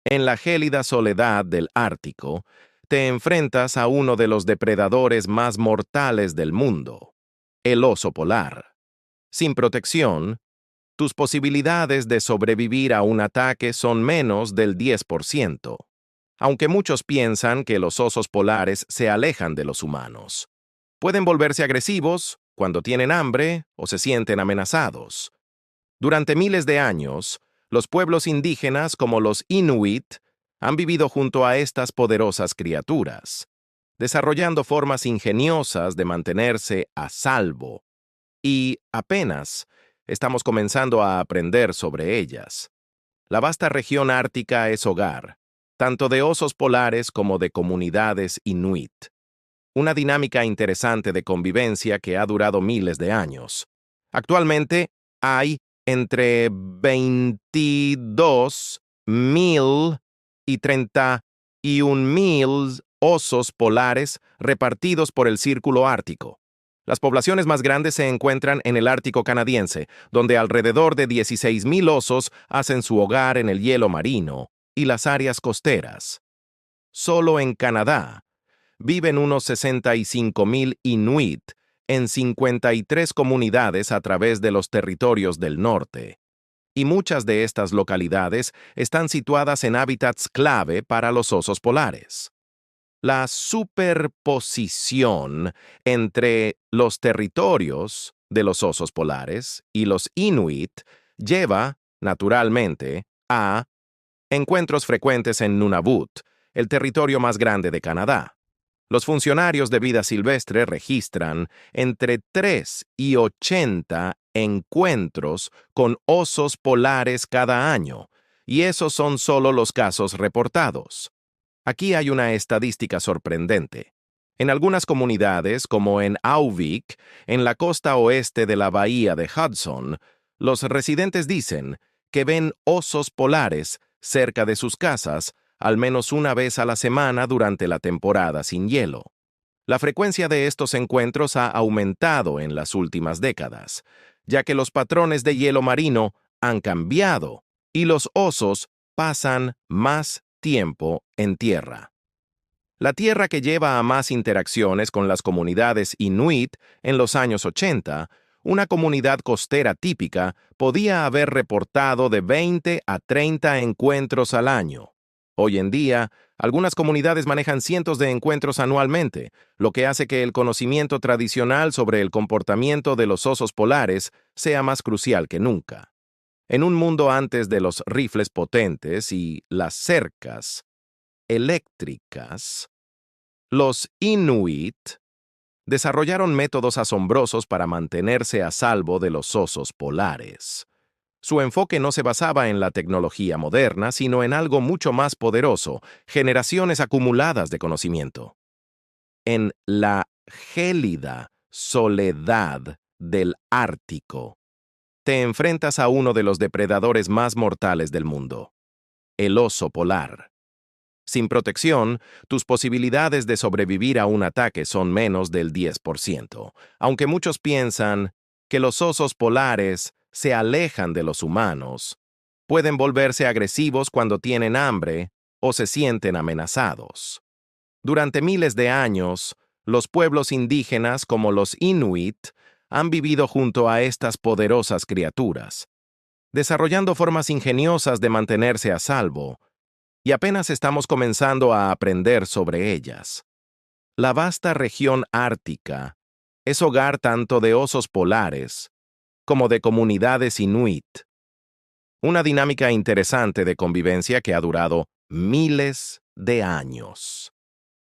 En la gélida soledad del Ártico, te enfrentas a uno de los depredadores más mortales del mundo, el oso polar. Sin protección, tus posibilidades de sobrevivir a un ataque son menos del 10%, aunque muchos piensan que los osos polares se alejan de los humanos. Pueden volverse agresivos cuando tienen hambre o se sienten amenazados. Durante miles de años, los pueblos indígenas como los Inuit han vivido junto a estas poderosas criaturas, desarrollando formas ingeniosas de mantenerse a salvo, y apenas estamos comenzando a aprender sobre ellas. La vasta región ártica es hogar, tanto de osos polares como de comunidades Inuit. Una dinámica interesante de convivencia que ha durado miles de años. Actualmente hay entre 22.000 y 31.000 osos polares repartidos por el Círculo Ártico. Las poblaciones más grandes se encuentran en el Ártico canadiense, donde alrededor de 16.000 osos hacen su hogar en el hielo marino y las áreas costeras. Solo en Canadá viven unos 65.000 Inuit en 53 comunidades a través de los territorios del norte, y muchas de estas localidades están situadas en hábitats clave para los osos polares. La superposición entre los territorios de los osos polares y los Inuit lleva, naturalmente, a encuentros frecuentes en Nunavut, el territorio más grande de Canadá. Los funcionarios de vida silvestre registran entre 3 y 80 encuentros con osos polares cada año, y esos son solo los casos reportados. Aquí hay una estadística sorprendente. En algunas comunidades, como en Auvik, en la costa oeste de la bahía de Hudson, los residentes dicen que ven osos polares cerca de sus casas al menos una vez a la semana durante la temporada sin hielo. La frecuencia de estos encuentros ha aumentado en las últimas décadas, ya que los patrones de hielo marino han cambiado y los osos pasan más tiempo en tierra. La tierra que lleva a más interacciones con las comunidades Inuit en los años 80, una comunidad costera típica podía haber reportado de 20 a 30 encuentros al año. Hoy en día, algunas comunidades manejan cientos de encuentros anualmente, lo que hace que el conocimiento tradicional sobre el comportamiento de los osos polares sea más crucial que nunca. En un mundo antes de los rifles potentes y las cercas eléctricas, los Inuit desarrollaron métodos asombrosos para mantenerse a salvo de los osos polares. Su enfoque no se basaba en la tecnología moderna, sino en algo mucho más poderoso: generaciones acumuladas de conocimiento. En la gélida soledad del Ártico, te enfrentas a uno de los depredadores más mortales del mundo, el oso polar. Sin protección, tus posibilidades de sobrevivir a un ataque son menos del 10%, aunque muchos piensan que los osos polares se alejan de los humanos. Pueden volverse agresivos cuando tienen hambre o se sienten amenazados. Durante miles de años, los pueblos indígenas como los Inuit han vivido junto a estas poderosas criaturas, desarrollando formas ingeniosas de mantenerse a salvo, y apenas estamos comenzando a aprender sobre ellas. La vasta región ártica es hogar tanto de osos polares como de comunidades Inuit. Una dinámica interesante de convivencia que ha durado miles de años.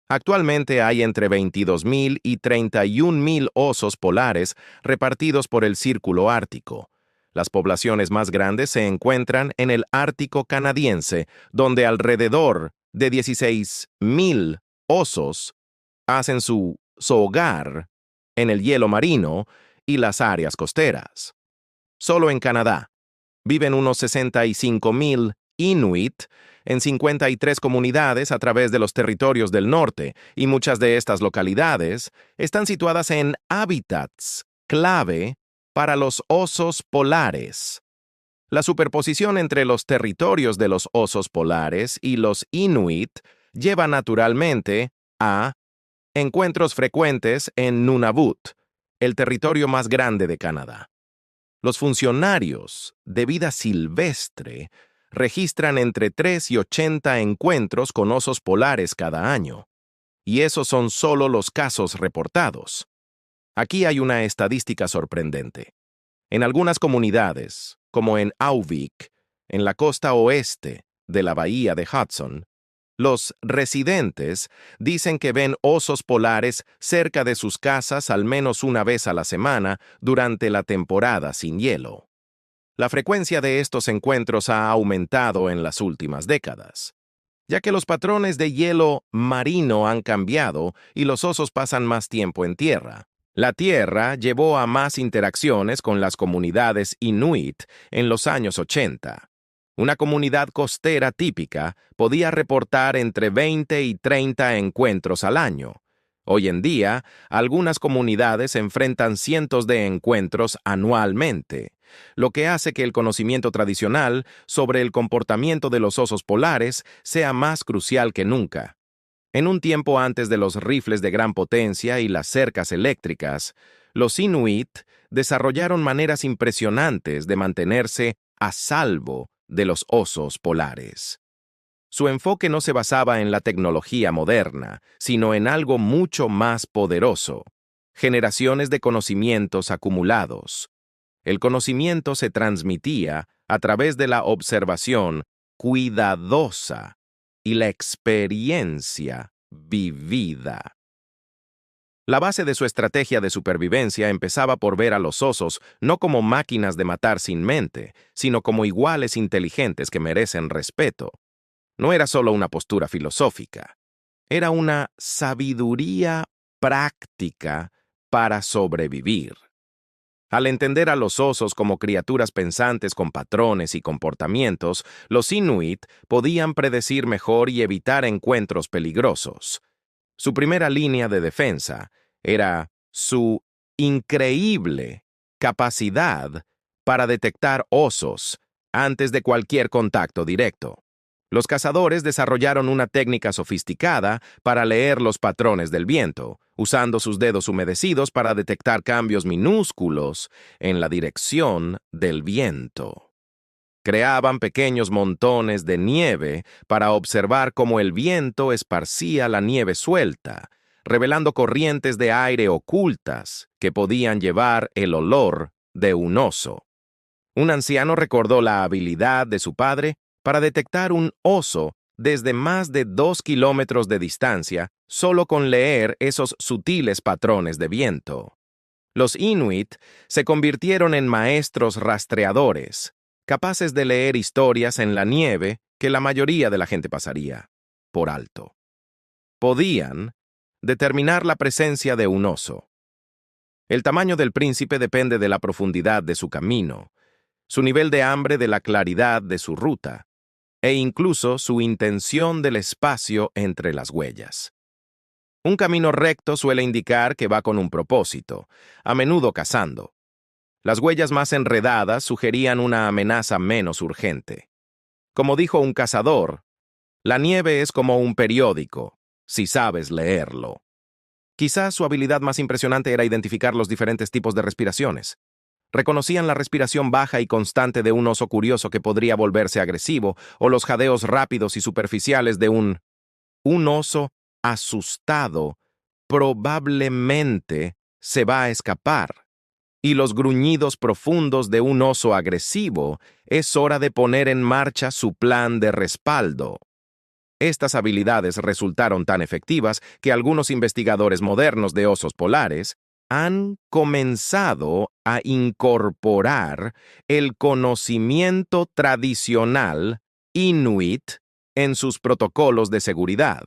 Actualmente hay entre 22.000 y 31.000 osos polares repartidos por el Círculo Ártico. Las poblaciones más grandes se encuentran en el Ártico canadiense, donde alrededor de 16.000 osos hacen su hogar en el hielo marino y las áreas costeras. Solo en Canadá viven unos 65.000 Inuit en 53 comunidades a través de los territorios del norte, y muchas de estas localidades están situadas en hábitats clave para los osos polares. La superposición entre los territorios de los osos polares y los Inuit lleva naturalmente a encuentros frecuentes en Nunavut, el territorio más grande de Canadá. Los funcionarios de vida silvestre registran entre 3 y 80 encuentros con osos polares cada año, y esos son solo los casos reportados. Aquí hay una estadística sorprendente. En algunas comunidades, como en Auvik, en la costa oeste de la bahía de Hudson, los residentes dicen que ven osos polares cerca de sus casas al menos una vez a la semana durante la temporada sin hielo. La frecuencia de estos encuentros ha aumentado en las últimas décadas, ya que los patrones de hielo marino han cambiado y los osos pasan más tiempo en tierra. La tierra llevó a más interacciones con las comunidades Inuit en los años 80. Una comunidad costera típica podía reportar entre 20 y 30 encuentros al año. Hoy en día, algunas comunidades enfrentan cientos de encuentros anualmente, lo que hace que el conocimiento tradicional sobre el comportamiento de los osos polares sea más crucial que nunca. En un tiempo antes de los rifles de gran potencia y las cercas eléctricas, los Inuit desarrollaron maneras impresionantes de mantenerse a salvo de los osos polares. Su enfoque no se basaba en la tecnología moderna, sino en algo mucho más poderoso: generaciones de conocimientos acumulados. El conocimiento se transmitía a través de la observación cuidadosa y la experiencia vivida. La base de su estrategia de supervivencia empezaba por ver a los osos no como máquinas de matar sin mente, sino como iguales inteligentes que merecen respeto. No era solo una postura filosófica, era una sabiduría práctica para sobrevivir. Al entender a los osos como criaturas pensantes con patrones y comportamientos, los Inuit podían predecir mejor y evitar encuentros peligrosos. Su primera línea de defensa era su increíble capacidad para detectar osos antes de cualquier contacto directo. Los cazadores desarrollaron una técnica sofisticada para leer los patrones del viento, usando sus dedos humedecidos para detectar cambios minúsculos en la dirección del viento. Creaban pequeños montones de nieve para observar cómo el viento esparcía la nieve suelta, revelando corrientes de aire ocultas que podían llevar el olor de un oso. Un anciano recordó la habilidad de su padre para detectar un oso desde más de 2 kilómetros de distancia solo con leer esos sutiles patrones de viento. Los Inuit se convirtieron en maestros rastreadores, capaces de leer historias en la nieve que la mayoría de la gente pasaría por alto. Podían determinar la presencia de un oso. El tamaño del príncipe depende de la profundidad de su camino, su nivel de hambre de la claridad de su ruta, e incluso su intención del espacio entre las huellas. Un camino recto suele indicar que va con un propósito, a menudo cazando. Las huellas más enredadas sugerían una amenaza menos urgente. Como dijo un cazador, la nieve es como un periódico, si sabes leerlo. Quizás su habilidad más impresionante era identificar los diferentes tipos de respiraciones. Reconocían la respiración baja y constante de un oso curioso que podría volverse agresivo, o los jadeos rápidos y superficiales de un oso asustado probablemente se va a escapar. Y los gruñidos profundos de un oso agresivo, es hora de poner en marcha su plan de respaldo. Estas habilidades resultaron tan efectivas que algunos investigadores modernos de osos polares han comenzado a incorporar el conocimiento tradicional Inuit en sus protocolos de seguridad.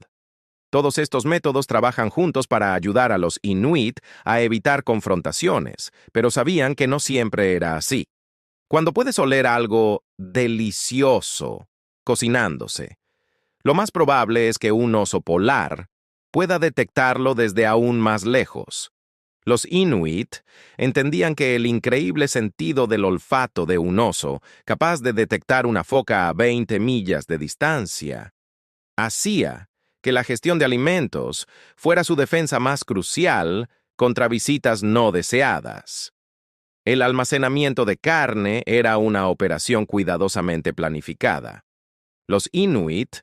Todos estos métodos trabajan juntos para ayudar a los Inuit a evitar confrontaciones, pero sabían que no siempre era así. Cuando puedes oler algo delicioso cocinándose, lo más probable es que un oso polar pueda detectarlo desde aún más lejos. Los Inuit entendían que el increíble sentido del olfato de un oso, capaz de detectar una foca a 20 millas de distancia, hacía que la gestión de alimentos fuera su defensa más crucial contra visitas no deseadas. El almacenamiento de carne era una operación cuidadosamente planificada. Los Inuit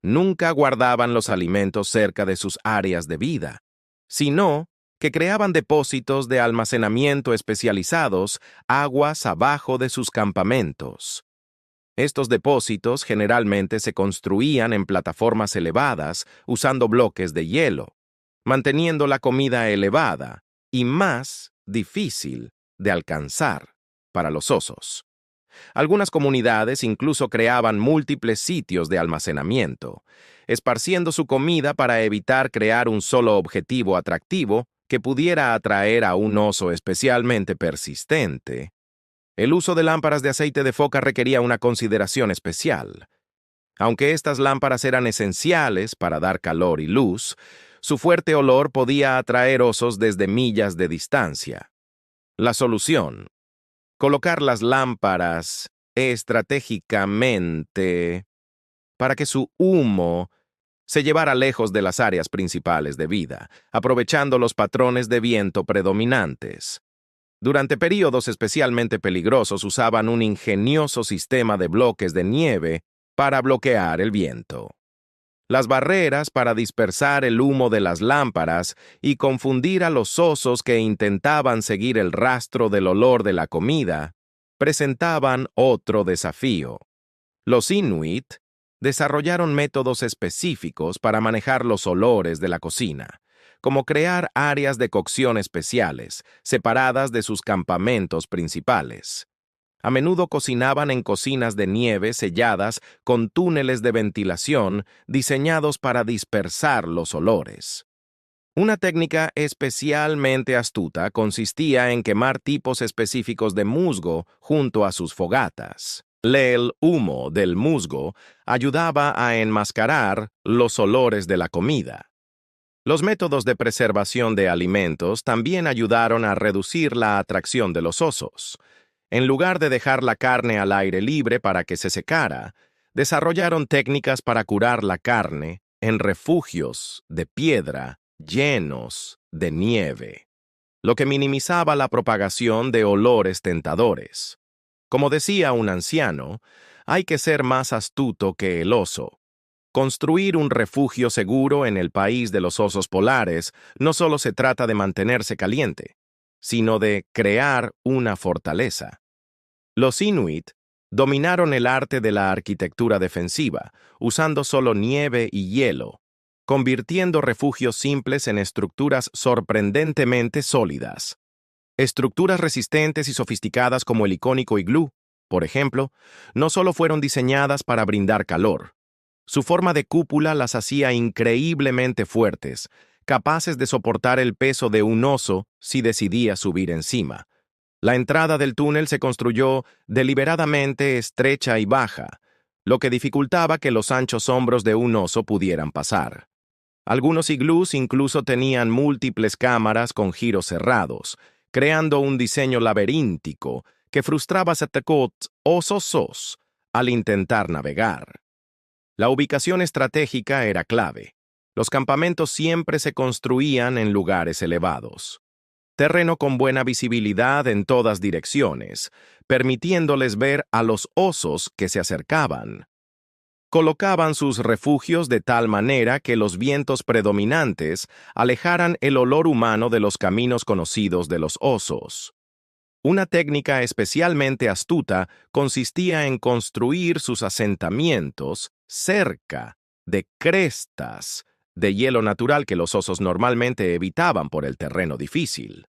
nunca guardaban los alimentos cerca de sus áreas de vida, sino que creaban depósitos de almacenamiento especializados aguas abajo de sus campamentos. Estos depósitos generalmente se construían en plataformas elevadas usando bloques de hielo, manteniendo la comida elevada y más difícil de alcanzar para los osos. Algunas comunidades incluso creaban múltiples sitios de almacenamiento, esparciendo su comida para evitar crear un solo objetivo atractivo que pudiera atraer a un oso especialmente persistente. El uso de lámparas de aceite de foca requería una consideración especial. Aunque estas lámparas eran esenciales para dar calor y luz, su fuerte olor podía atraer osos desde millas de distancia. La solución: colocar las lámparas estratégicamente para que su humo se llevara lejos de las áreas principales de vida, aprovechando los patrones de viento predominantes. Durante períodos especialmente peligrosos usaban un ingenioso sistema de bloques de nieve para bloquear el viento. Las barreras para dispersar el humo de las lámparas y confundir a los osos que intentaban seguir el rastro del olor de la comida presentaban otro desafío. Los Inuit desarrollaron métodos específicos para manejar los olores de la cocina, como crear áreas de cocción especiales, separadas de sus campamentos principales. A menudo cocinaban en cocinas de nieve selladas con túneles de ventilación diseñados para dispersar los olores. Una técnica especialmente astuta consistía en quemar tipos específicos de musgo junto a sus fogatas. El humo del musgo ayudaba a enmascarar los olores de la comida. Los métodos de preservación de alimentos también ayudaron a reducir la atracción de los osos. En lugar de dejar la carne al aire libre para que se secara, desarrollaron técnicas para curar la carne en refugios de piedra llenos de nieve, lo que minimizaba la propagación de olores tentadores. Como decía un anciano, hay que ser más astuto que el oso. Construir un refugio seguro en el país de los osos polares no solo se trata de mantenerse caliente, sino de crear una fortaleza. Los Inuit dominaron el arte de la arquitectura defensiva, usando solo nieve y hielo, convirtiendo refugios simples en estructuras sorprendentemente sólidas. Estructuras resistentes y sofisticadas como el icónico iglú, por ejemplo, no solo fueron diseñadas para brindar calor. Su forma de cúpula las hacía increíblemente fuertes, capaces de soportar el peso de un oso si decidía subir encima. La entrada del túnel se construyó deliberadamente estrecha y baja, lo que dificultaba que los anchos hombros de un oso pudieran pasar. Algunos iglús incluso tenían múltiples cámaras con giros cerrados, creando un diseño laberíntico que frustraba a osos al intentar navegar. La ubicación estratégica era clave. Los campamentos siempre se construían en lugares elevados. Terreno con buena visibilidad en todas direcciones, permitiéndoles ver a los osos que se acercaban. Colocaban sus refugios de tal manera que los vientos predominantes alejaran el olor humano de los caminos conocidos de los osos. Una técnica especialmente astuta consistía en construir sus asentamientos cerca de crestas de hielo natural que los osos normalmente evitaban por el terreno difícil.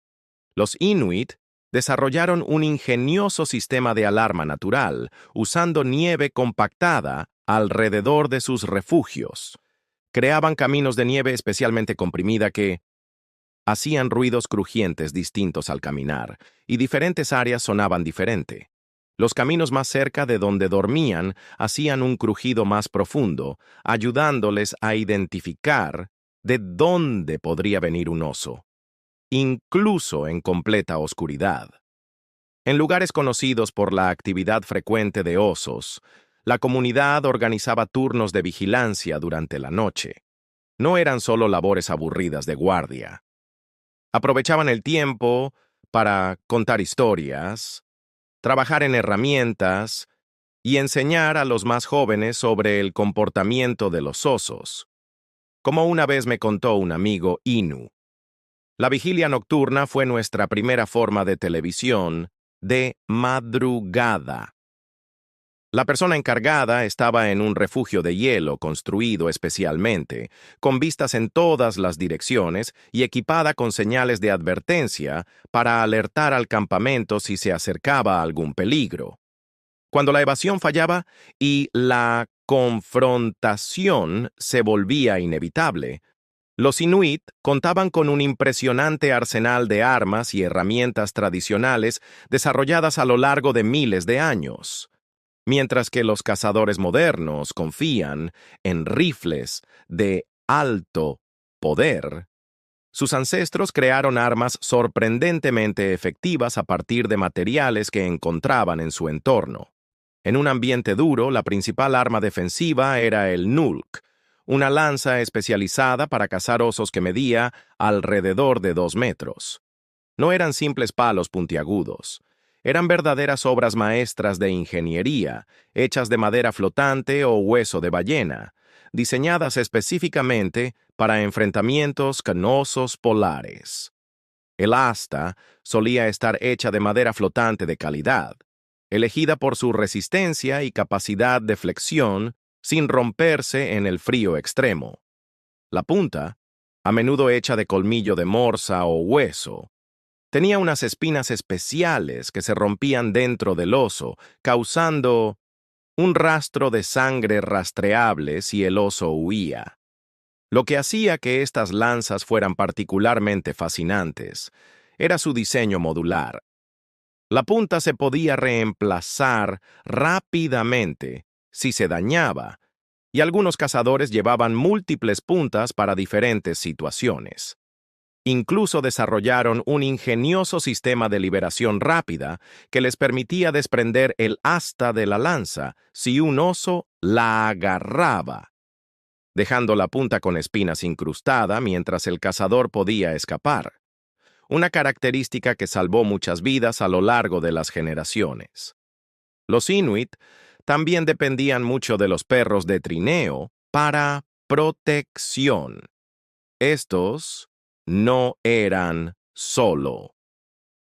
Los Inuit desarrollaron un ingenioso sistema de alarma natural, usando nieve compactada alrededor de sus refugios. Creaban caminos de nieve especialmente comprimida que hacían ruidos crujientes distintos al caminar, y diferentes áreas sonaban diferente. Los caminos más cerca de donde dormían hacían un crujido más profundo, ayudándoles a identificar de dónde podría venir un oso. incluso en completa oscuridad. En lugares conocidos por la actividad frecuente de osos, la comunidad organizaba turnos de vigilancia durante la noche. No eran solo labores aburridas de guardia. Aprovechaban el tiempo para contar historias, trabajar en herramientas y enseñar a los más jóvenes sobre el comportamiento de los osos. Como una vez me contó un amigo Inu, la vigilia nocturna fue nuestra primera forma de televisión de madrugada. La persona encargada estaba en un refugio de hielo construido especialmente, con vistas en todas las direcciones y equipada con señales de advertencia para alertar al campamento si se acercaba algún peligro. Cuando la evasión fallaba y la confrontación se volvía inevitable, los Inuit contaban con un impresionante arsenal de armas y herramientas tradicionales desarrolladas a lo largo de miles de años. Mientras que los cazadores modernos confían en rifles de alto poder, sus ancestros crearon armas sorprendentemente efectivas a partir de materiales que encontraban en su entorno. En un ambiente duro, la principal arma defensiva era el nulk, una lanza especializada para cazar osos que medía alrededor de 2 metros. No eran simples palos puntiagudos. Eran verdaderas obras maestras de ingeniería, hechas de madera flotante o hueso de ballena, diseñadas específicamente para enfrentamientos con osos polares. El asta solía estar hecha de madera flotante de calidad, elegida por su resistencia y capacidad de flexión sin romperse en el frío extremo. La punta, a menudo hecha de colmillo de morsa o hueso, tenía unas espinas especiales que se rompían dentro del oso, causando un rastro de sangre rastreable si el oso huía. Lo que hacía que estas lanzas fueran particularmente fascinantes era su diseño modular. La punta se podía reemplazar rápidamente si se dañaba, y algunos cazadores llevaban múltiples puntas para diferentes situaciones. Incluso desarrollaron un ingenioso sistema de liberación rápida que les permitía desprender el asta de la lanza si un oso la agarraba, dejando la punta con espinas incrustada mientras el cazador podía escapar. Una característica que salvó muchas vidas a lo largo de las generaciones. Los Inuit también dependían mucho de los perros de trineo para protección. Estos no eran solo.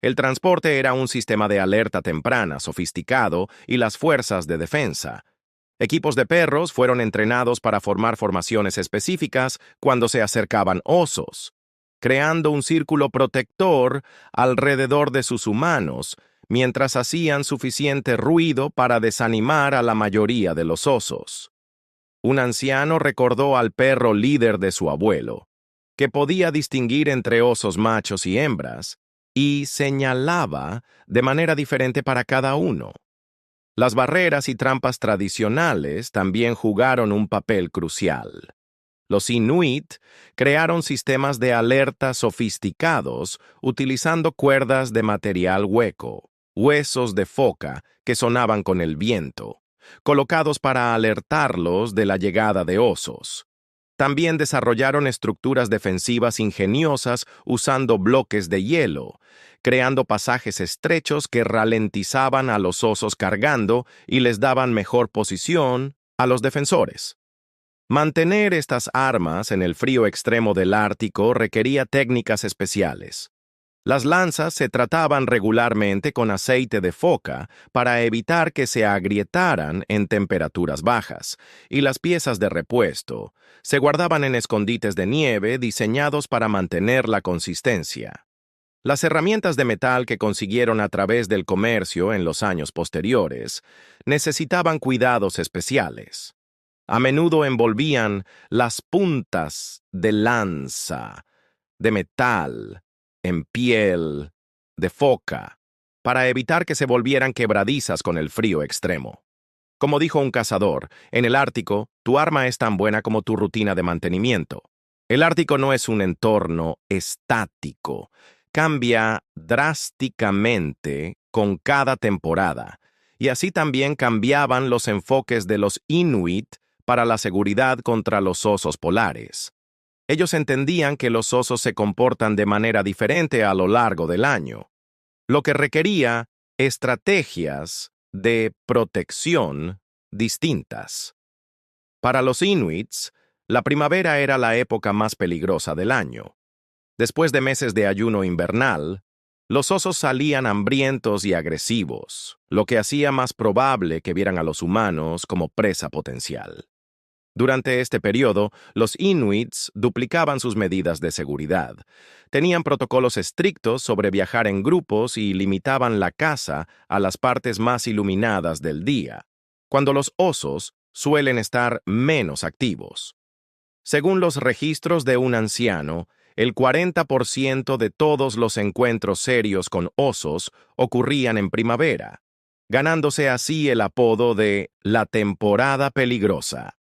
El transporte era un sistema de alerta temprana, sofisticado, y las fuerzas de defensa. Equipos de perros fueron entrenados para formar formaciones específicas cuando se acercaban osos, creando un círculo protector alrededor de sus humanos, mientras hacían suficiente ruido para desanimar a la mayoría de los osos. Un anciano recordó al perro líder de su abuelo, que podía distinguir entre osos machos y hembras, y señalaba de manera diferente para cada uno. Las barreras y trampas tradicionales también jugaron un papel crucial. Los Inuit crearon sistemas de alerta sofisticados utilizando cuerdas de material hueco, huesos de foca que sonaban con el viento, colocados para alertarlos de la llegada de osos. También desarrollaron estructuras defensivas ingeniosas usando bloques de hielo, creando pasajes estrechos que ralentizaban a los osos cargando y les daban mejor posición a los defensores. Mantener estas armas en el frío extremo del Ártico requería técnicas especiales. Las lanzas se trataban regularmente con aceite de foca para evitar que se agrietaran en temperaturas bajas, y las piezas de repuesto se guardaban en escondites de nieve diseñados para mantener la consistencia. Las herramientas de metal que consiguieron a través del comercio en los años posteriores necesitaban cuidados especiales. A menudo envolvían las puntas de lanza de metal en piel de foca, para evitar que se volvieran quebradizas con el frío extremo. Como dijo un cazador, en el Ártico, tu arma es tan buena como tu rutina de mantenimiento. El Ártico no es un entorno estático. Cambia drásticamente con cada temporada, y así también cambiaban los enfoques de los Inuit para la seguridad contra los osos polares. Ellos entendían que los osos se comportan de manera diferente a lo largo del año, lo que requería estrategias de protección distintas. Para los Inuits, la primavera era la época más peligrosa del año. Después de meses de ayuno invernal, los osos salían hambrientos y agresivos, lo que hacía más probable que vieran a los humanos como presa potencial. Durante este periodo, los Inuits duplicaban sus medidas de seguridad. Tenían protocolos estrictos sobre viajar en grupos y limitaban la caza a las partes más iluminadas del día, cuando los osos suelen estar menos activos. Según los registros de un anciano, el 40% de todos los encuentros serios con osos ocurrían en primavera, ganándose así el apodo de la temporada peligrosa.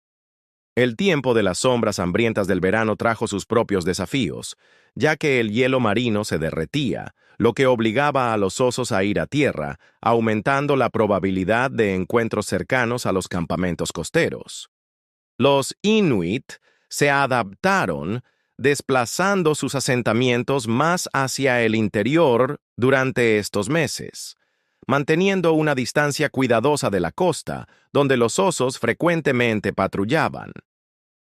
El tiempo de las sombras hambrientas del verano trajo sus propios desafíos, ya que el hielo marino se derretía, lo que obligaba a los osos a ir a tierra, aumentando la probabilidad de encuentros cercanos a los campamentos costeros. Los Inuit se adaptaron, desplazando sus asentamientos más hacia el interior durante estos meses, manteniendo una distancia cuidadosa de la costa, donde los osos frecuentemente patrullaban.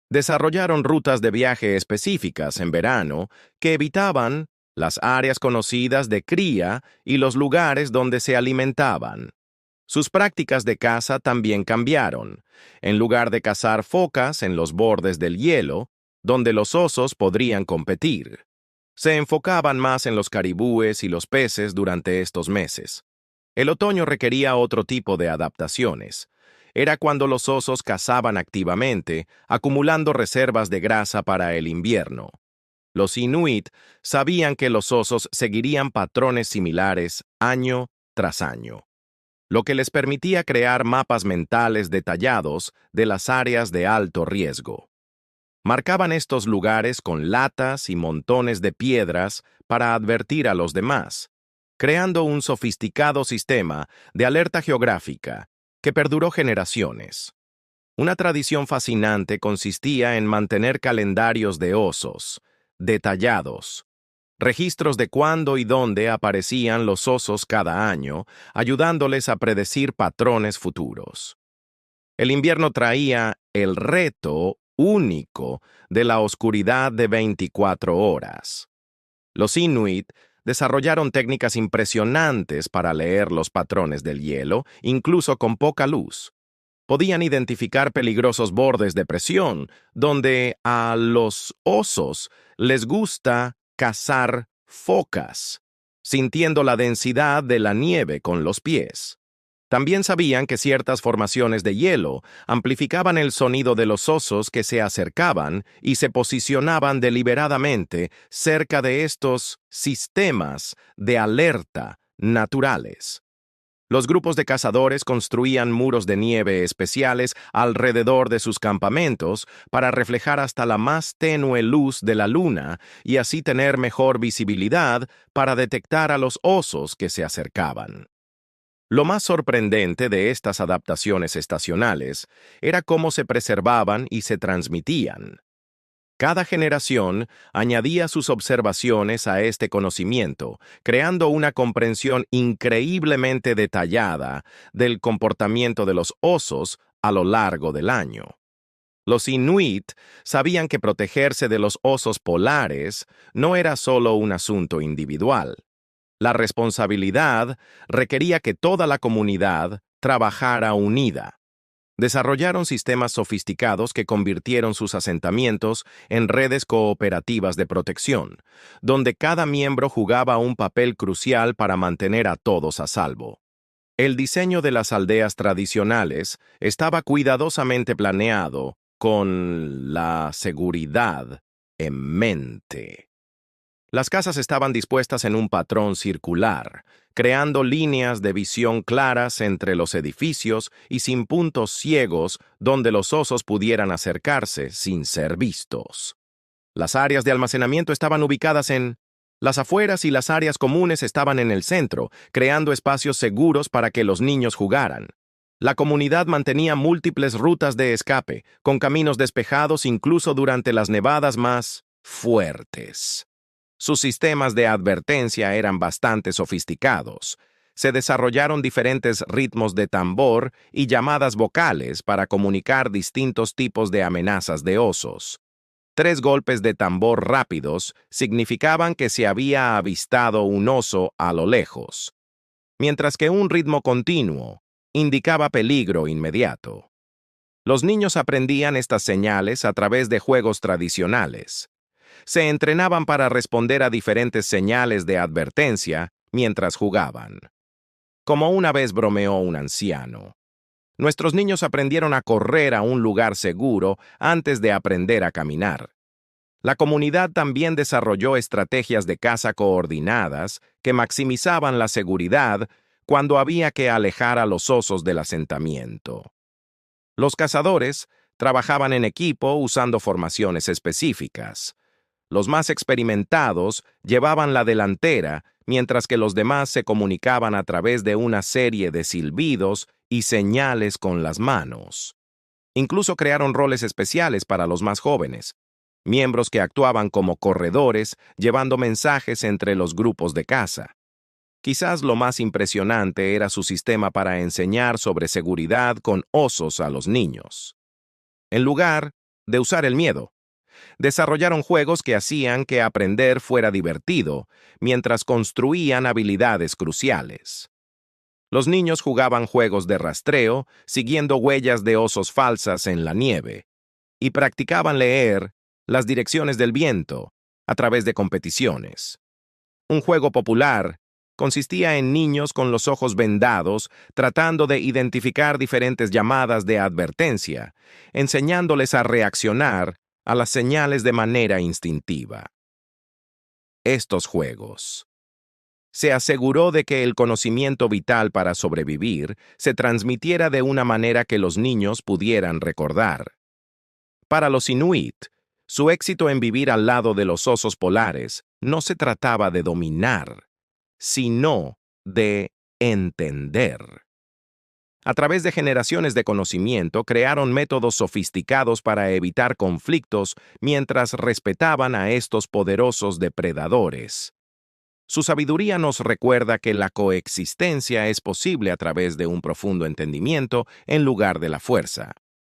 Desarrollaron rutas de viaje específicas en verano que evitaban las áreas conocidas de cría y los lugares donde se alimentaban. Sus prácticas de caza también cambiaron. En lugar de cazar focas en los bordes del hielo, donde los osos podrían competir, se enfocaban más en los caribúes y los peces durante estos meses. El otoño requería otro tipo de adaptaciones. Era cuando los osos cazaban activamente, acumulando reservas de grasa para el invierno. Los Inuit sabían que los osos seguirían patrones similares año tras año, lo que les permitía crear mapas mentales detallados de las áreas de alto riesgo. Marcaban estos lugares con latas y montones de piedras para advertir a los demás, creando un sofisticado sistema de alerta geográfica que perduró generaciones. Una tradición fascinante consistía en mantener calendarios de osos, detallados, registros de cuándo y dónde aparecían los osos cada año, ayudándoles a predecir patrones futuros. El invierno traía el reto único de la oscuridad de 24 horas. Los Inuit desarrollaron técnicas impresionantes para leer los patrones del hielo, incluso con poca luz. Podían identificar peligrosos bordes de presión, donde a los osos les gusta cazar focas, sintiendo la densidad de la nieve con los pies. También sabían que ciertas formaciones de hielo amplificaban el sonido de los osos que se acercaban y se posicionaban deliberadamente cerca de estos sistemas de alerta naturales. Los grupos de cazadores construían muros de nieve especiales alrededor de sus campamentos para reflejar hasta la más tenue luz de la luna y así tener mejor visibilidad para detectar a los osos que se acercaban. Lo más sorprendente de estas adaptaciones estacionales era cómo se preservaban y se transmitían. Cada generación añadía sus observaciones a este conocimiento, creando una comprensión increíblemente detallada del comportamiento de los osos a lo largo del año. Los Inuit sabían que protegerse de los osos polares no era solo un asunto individual. La responsabilidad requería que toda la comunidad trabajara unida. Desarrollaron sistemas sofisticados que convirtieron sus asentamientos en redes cooperativas de protección, donde cada miembro jugaba un papel crucial para mantener a todos a salvo. El diseño de las aldeas tradicionales estaba cuidadosamente planeado con la seguridad en mente. Las casas estaban dispuestas en un patrón circular, creando líneas de visión claras entre los edificios y sin puntos ciegos donde los osos pudieran acercarse sin ser vistos. Las áreas de almacenamiento estaban ubicadas en las afueras y las áreas comunes estaban en el centro, creando espacios seguros para que los niños jugaran. La comunidad mantenía múltiples rutas de escape, con caminos despejados incluso durante las nevadas más fuertes. Sus sistemas de advertencia eran bastante sofisticados. Se desarrollaron diferentes ritmos de tambor y llamadas vocales para comunicar distintos tipos de amenazas de osos. 3 golpes de tambor rápidos significaban que se había avistado un oso a lo lejos, mientras que un ritmo continuo indicaba peligro inmediato. Los niños aprendían estas señales a través de juegos tradicionales. Se entrenaban para responder a diferentes señales de advertencia mientras jugaban. Como una vez bromeó un anciano, nuestros niños aprendieron a correr a un lugar seguro antes de aprender a caminar. La comunidad también desarrolló estrategias de caza coordinadas que maximizaban la seguridad cuando había que alejar a los osos del asentamiento. Los cazadores trabajaban en equipo usando formaciones específicas. Los más experimentados llevaban la delantera, mientras que los demás se comunicaban a través de una serie de silbidos y señales con las manos. Incluso crearon roles especiales para los más jóvenes, miembros que actuaban como corredores, llevando mensajes entre los grupos de caza. Quizás lo más impresionante era su sistema para enseñar sobre seguridad con osos a los niños. En lugar de usar el miedo, desarrollaron juegos que hacían que aprender fuera divertido, mientras construían habilidades cruciales. Los niños jugaban juegos de rastreo, siguiendo huellas de osos falsas en la nieve, y practicaban leer las direcciones del viento a través de competiciones. Un juego popular consistía en niños con los ojos vendados tratando de identificar diferentes llamadas de advertencia, enseñándoles a reaccionar a las señales de manera instintiva. Estos juegos se aseguró de que el conocimiento vital para sobrevivir se transmitiera de una manera que los niños pudieran recordar. Para los Inuit, su éxito en vivir al lado de los osos polares no se trataba de dominar, sino de entender. A través de generaciones de conocimiento, crearon métodos sofisticados para evitar conflictos mientras respetaban a estos poderosos depredadores. Su sabiduría nos recuerda que la coexistencia es posible a través de un profundo entendimiento en lugar de la fuerza.